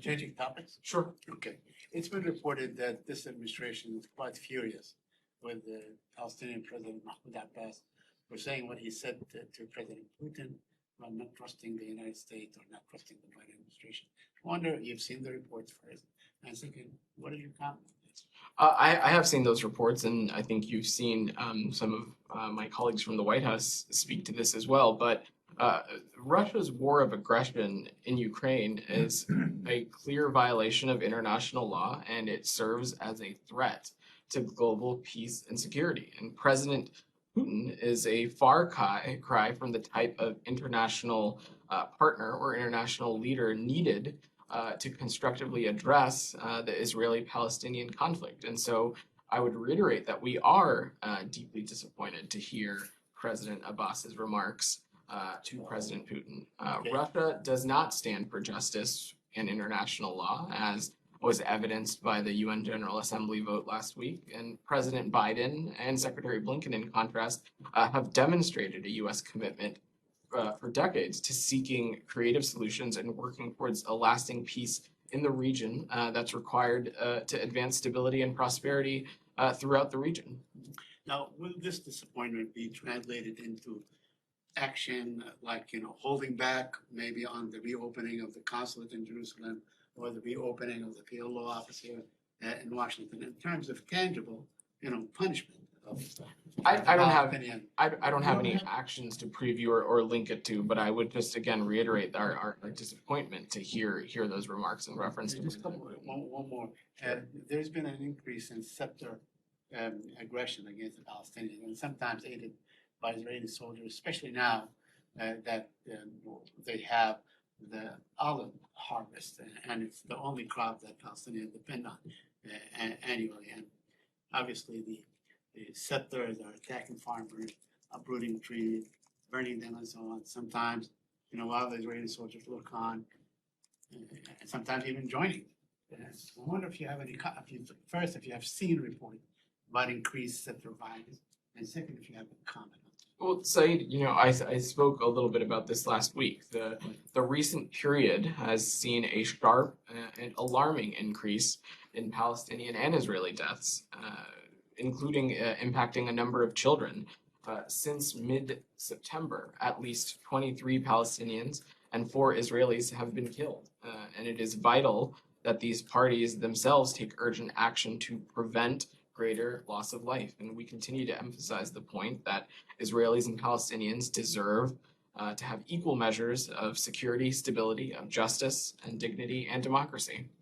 Changing topics? Sure. Okay. It's been reported that this administration is quite furious with the Palestinian President Mahmoud Abbas for saying what he said to President Putin about not trusting the United States or not trusting the Biden administration. I wonder, you've seen the reports first. I was thinking, what are your comments? I have seen those reports, and I think you've seen some of my colleagues from the White House speak to this as well. But Russia's war of aggression in Ukraine is a clear violation of international law, and it serves as a threat to global peace and security. And President Putin is a far cry from the type of international partner or international leader needed to constructively address the Israeli-Palestinian conflict. And so I would reiterate that we are deeply disappointed to hear President Abbas's remarks to President Putin. Russia does not stand for justice and international law, as was evidenced by the UN General Assembly vote last week. And President Biden and Secretary Blinken, in contrast, have demonstrated a U.S. commitment for decades to seeking creative solutions and working towards a lasting peace in the region that's required to advance stability and prosperity throughout the region. Now, will this disappointment be translated into action, like, holding back maybe on the reopening of the consulate in Jerusalem or the reopening of the PLO office here in Washington in terms of tangible, punishment? I don't have any actions to preview or link it to, but I would just again reiterate our disappointment to hear those remarks in reference to one more. There's been an increase in sector aggression against the Palestinians, and sometimes aided by Israeli soldiers, especially now that they have the olive harvest, and it's the only crop that Palestinians depend on annually. And obviously the settlers are attacking farmers, uprooting trees, burning them, and so on. Sometimes, while the Israeli soldiers look on, and sometimes even joining. I wonder if you have any, if you have seen reports about increased settler violence, and second, if you have a comment on that. Well, Saeed, I spoke a little bit about this last week. The recent period has seen a sharp and alarming increase in Palestinian and Israeli deaths, including impacting a number of children. Since mid-September, at least 23 Palestinians and 4 Israelis have been killed. And it is vital that these parties themselves take urgent action to prevent greater loss of life. And we continue to emphasize the point that Israelis and Palestinians deserve to have equal measures of security, stability, of justice, and dignity and democracy.